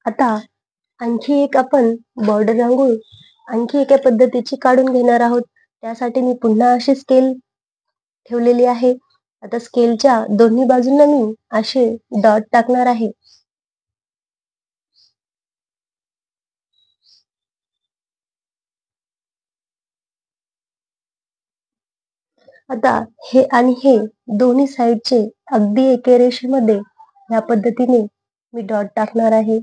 आता आणखी एक आपण बॉर्डर रांगोळी आणखी एका पद्धतीची काढून घेणार आहोत. त्यासाठी मी पुन्हा अशी स्केल ठेवलेली आहे. आता स्केलच्या दोन्ही बाजूंना मी असे डॉट टाकणार आहे. आता हे आणि हे दोन्ही साइडचे अगदी एके रेषेमध्ये ह्या पद्धतीने मी डॉट टाकणार आहे.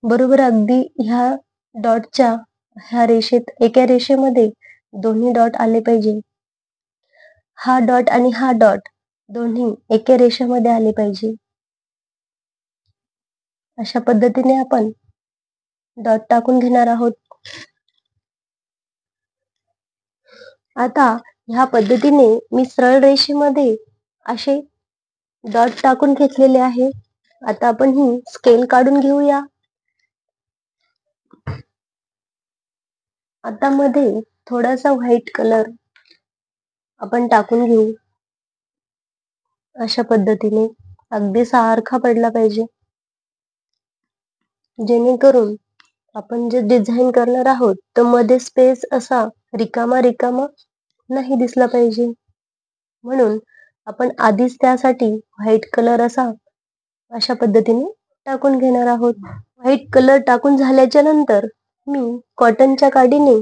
बरोबर अगदी ह्या डॉटच्या ह्या रेषेत एका रेषेमध्ये दोन्ही डॉट आले पाहिजे. हा डॉट आणि हा डॉट दोन्ही एके रेषेमध्ये आले पाहिजे. अशा पद्धतीने आपण डॉट टाकून घेणार आहोत. आता ह्या पद्धतीने मी सरळ रेषेमध्ये असे डॉट टाकून घेतलेले आहे. आता आपण ही स्केल काढून घेऊया. आता मध्ये थोडासा व्हाईट कलर आपण टाकून घेऊ. अशा पद्धतीने अगदी सारखा पडला पाहिजे, जेणेकरून आपण जे डिझाईन करणार आहोत तर मध्ये स्पेस असा रिकामा नाही दिसला पाहिजे. म्हणून आपण आधीच त्यासाठी व्हाईट कलर अशा पद्धतीने टाकून घेणार आहोत. व्हाईट कलर टाकून झाल्याच्या नंतर मी कॉटनच्या काडीने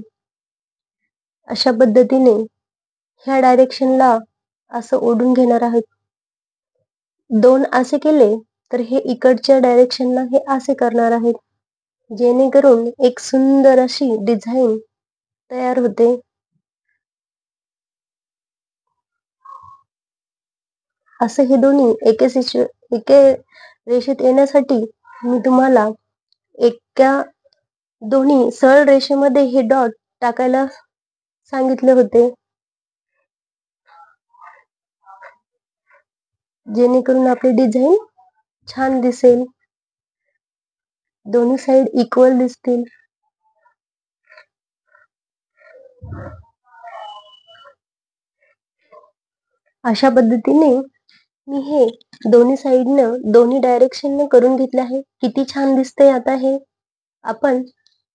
अशा पद्धतीने ह्या डायरेक्शनला असं ओढून घेणार आहोत. दोन असे केले तर हे इकडच्या डायरेक्शनला हे असे करणार आहेत, जेणेकरून एक सुंदर अशी डिझाईन तयार होते. असे हे दोन्ही एके रेषेत येण्यासाठी मी तुम्हाला दोन्ही सरळ रेषेमध्ये हे डॉट टाकायला सांगितले होते, जेणेकरून आपली डिझाईन छान दिसेल, दोन्ही साइड इक्वल दिसतील. अशा पद्धतीने मी हे दोन्ही साइडनं दोन्ही डायरेक्शननं करून घेतले आहे. किती छान दिसते. आता हे आपण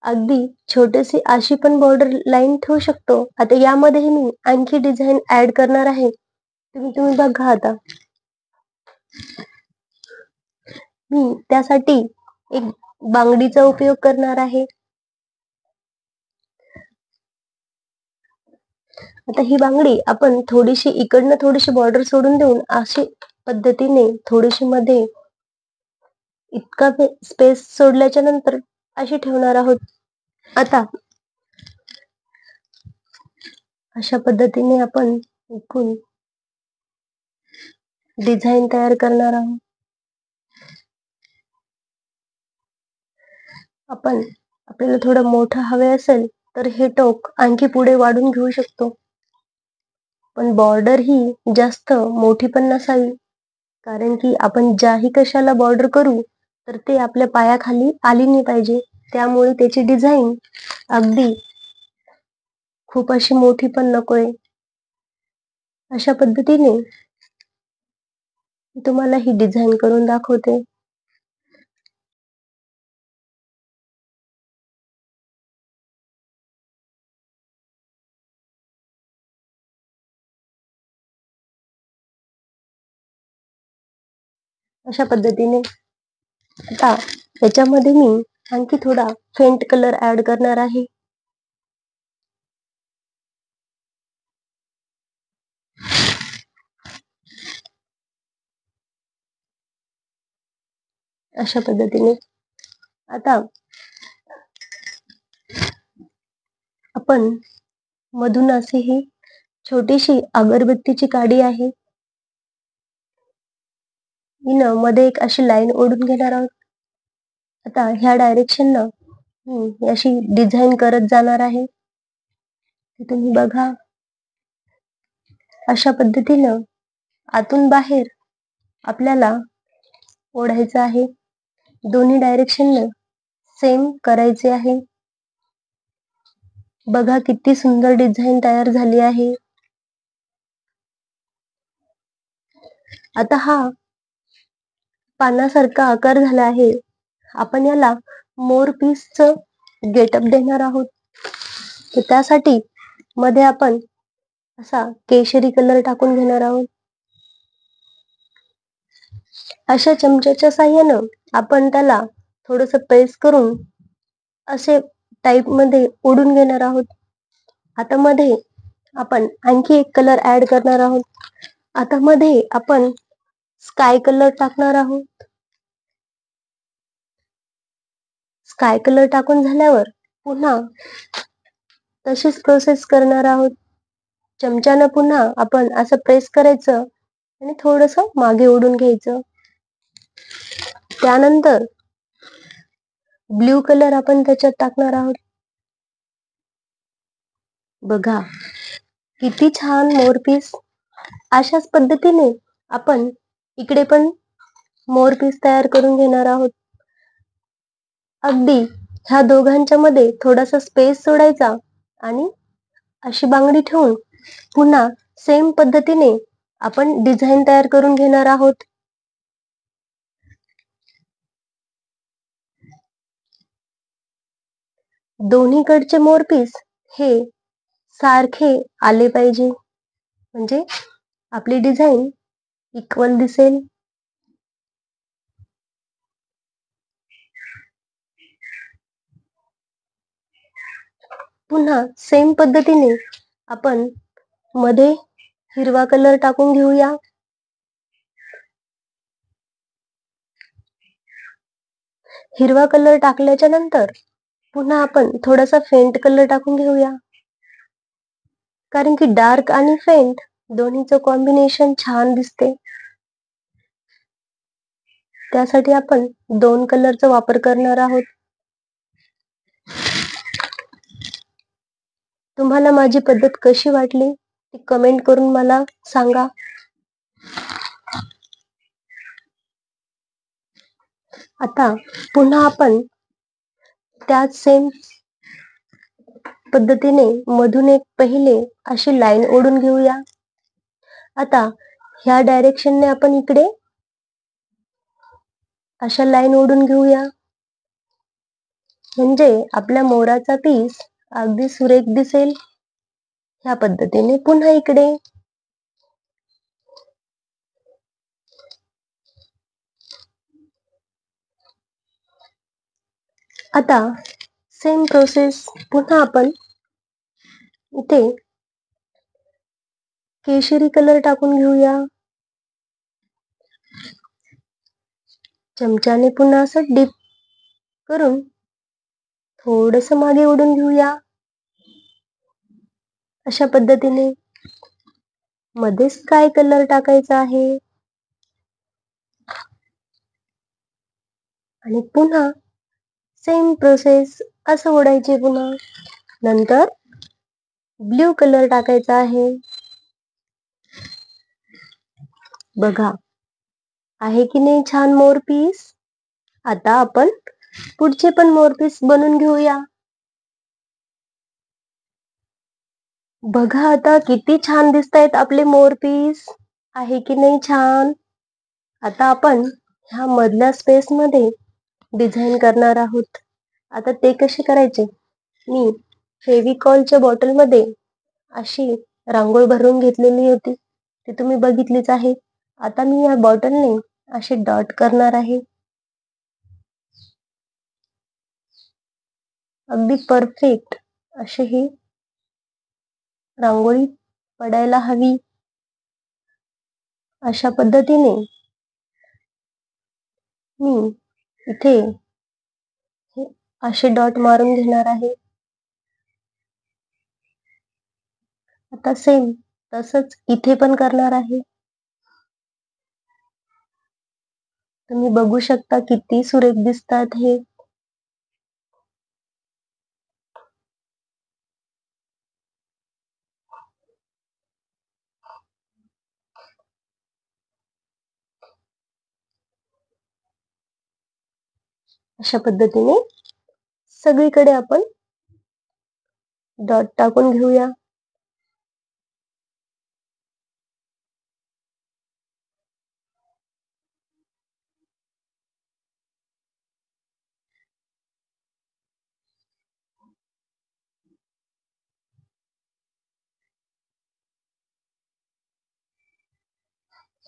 अगदी छोटीशी अशी पण बॉर्डर लाईन ठेवू शकतो. आता यामध्ये मी आणखी डिझाईन ऍड करणार आहे. तुम्ही बघा. आता मी त्यासाठी एक बांगडीचा उपयोग करणार आहे. आता ही बांगडी आपण थोडीशी इकडनं थोडीशी बॉर्डर सोडून देऊन अशी पद्धतीने थोडीशी मध्ये इतका स्पेस सोडल्याच्या नंतर अशी ठेवणार आहोत. आता अशा पद्धतीने आपण एकूण डिझाईन तयार करणार आहोत. आपल्याला थोडं मोठं हवे असेल तर हे टोक आणखी पुढे वाढून घेऊ शकतो, पण बॉर्डर ही जास्त मोठी पण नसावी, कारण की आपण ज्याही कशाला बॉर्डर करू तर ते आपल्या पायाखाली आली नाही पाहिजे. त्यामुळे त्याची डिझाईन अगदी खूप अशी मोठी पण नकोय. अशा पद्धतीने तुम्हाला ही डिझाईन करून दाखवते. अशा पद्धतीने आता याच्यामध्ये मी आणखी थोडा फेंट कलर ऍड करणार आहे. अशा पद्धतीने आता आपण मधून अशी ही छोटीशी अगरबत्तीची काडी आहे, मध्ये एक अशी लाईन ओढून घेणार आहोत. आता ह्या डायरेक्शननं मी अशी डिझाईन करत जाणार आहे. तुम्ही बघा. अशा पद्धतीनं आतून बाहेर आपल्याला ओढायचं आहे. दोन्ही डायरेक्शननं सेम करायचे आहे. बघा किती सुंदर डिझाईन तयार झाली आहे. आता पानासारखा आकार झाला आहे. आपण याला मोर पीसचं गेटअप देणार आहोत. तर त्यासाठी मध्ये आपण असा केशरी कलर टाकून घेणार आहोत. अशा चमच्याच्या साहाय्यानं आपण त्याला थोडंसं प्रेस करून असे टाईप मध्ये ओढून घेणार आहोत. आता मध्ये आपण आणखी एक कलर ऍड करणार आहोत. आता मध्ये आपण स्काय कलर टाकणार आहोत. स्काय कलर टाकून झाल्यावर पुन्हा तशीच प्रोसेस करणार आहोत. चमच्यानं पुन्हा आपण असं प्रेस करायचं आणि थोडंसं मागे ओढून घ्यायचं. त्यानंतर ब्ल्यू कलर आपण त्याच्यात टाकणार आहोत. बघा किती छान मोरपीस. अशाच पद्धतीने आपण इकडे पण मोरपीस तयार करून घेणार आहोत. अगदी ह्या दोघांच्या मध्ये थोडासा स्पेस सोडायचा आणि अशी बांगडी ठेवून पुन्हा सेम पद्धतीने आपण डिझाईन तयार करून घेणार आहोत. दोन्हीकडचे मोरपीस हे सारखे आले पाहिजे, म्हणजे आपली डिझाईन इक्वल दिसेल. पुन्हा सेम पद्धतीने आपण मध्ये हिरवा कलर टाकून घेऊया. हिरवा कलर टाकल्याच्या नंतर पुन्हा आपण थोडासा फेंट कलर टाकून घेऊया, कारण की डार्क आणि फेंट दोन्हीचं कॉम्बिनेशन छान दिसते. त्यासाठी आपण 2 कलरचा वापर करणार आहोत. तुम्हाला माझी पद्धत कशी वाटली ती कमेंट करून मला सांगा. आता पुन्हा आपण त्याच सेम पद्धतीने मधून एक पहिले अशी लाईन ओढून घेऊया. आता ह्या डायरेक्शनने आपण इकडे अशा लाईन ओढून घेऊया, म्हणजे आपल्या मोराचा पीस अगदी सुरेख दिसेल. ह्या पद्धतीने पुन्हा इकडे आता सेम प्रोसेस पुन्हा आपण इथे केशरी कलर टाकून घेऊया. चमच्याने पुन्हा असं डिप करून थोडंसं मागे ओढून घेऊया. अशा पद्धतीने मध्ये स्काय कलर टाकायचा आहे आणि पुन्हा सेम प्रोसेस असं ओढायचे. पुन्हा नंतर ब्ल्यू कलर टाकायचा आहे. बघा आहे की नाही छान मोरपीस. आता आपण पुढचे पण मोरपीस बनवून घेऊया. बघा आता किती छान दिसतायत आपले मोरपीस, आहे की नाही छान. आता आपण ह्या मधल्या स्पेस मध्ये डिझाईन करणार आहोत. आता ते कसे करायचे, मी फेविकॉलच्या बॉटल मध्ये अशी रांगोळी भरून घेतलेली होती, ती तुम्ही बघितलीच आहे. आता मी या बॉटलने असे डॉट करणार आहे. अगदी परफेक्ट अशी ही रांगोळी पडायला हवी. अशा पद्धतीने मी इथे असे डॉट मारून घेणार आहे. आता सेम तसंच इथे पण करणार आहे. तुम्ही बघू शकता किती सुरेख दिसतात हे. अशा पद्धतीने सगळीकडे आपण डॉट टाकून घेऊया.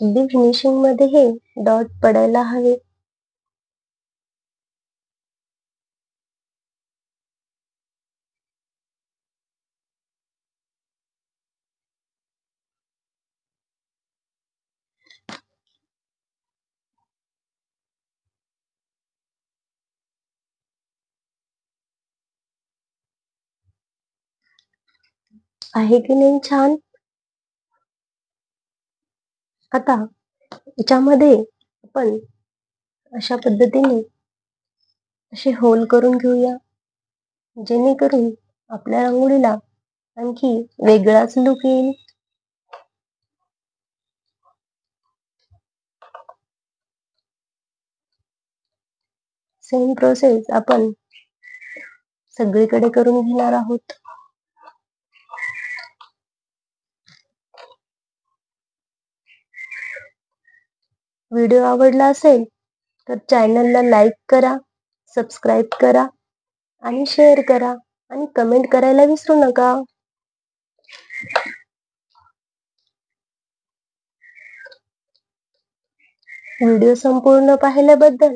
अगदी फिनिशिंग मध्ये हे डॉट पडायला हवे. आहे की नाही छान? आता याच्यामध्ये आपण अशा पद्धतीने असे होल करून घेऊया, जेणेकरून आपल्या रांगोळीला आणखी वेगळाच लुक येईल. सेम प्रोसेस आपण सगळीकडे करून घेणार आहोत. व्हिडिओ आवडला असेल तर चॅनलला लाईक करा, सबस्क्राईब करा आणि शेअर करा आणि कमेंट करायला विसरू नका. व्हिडिओ संपूर्ण पाहिल्याबद्दल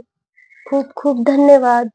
खूप खूप धन्यवाद.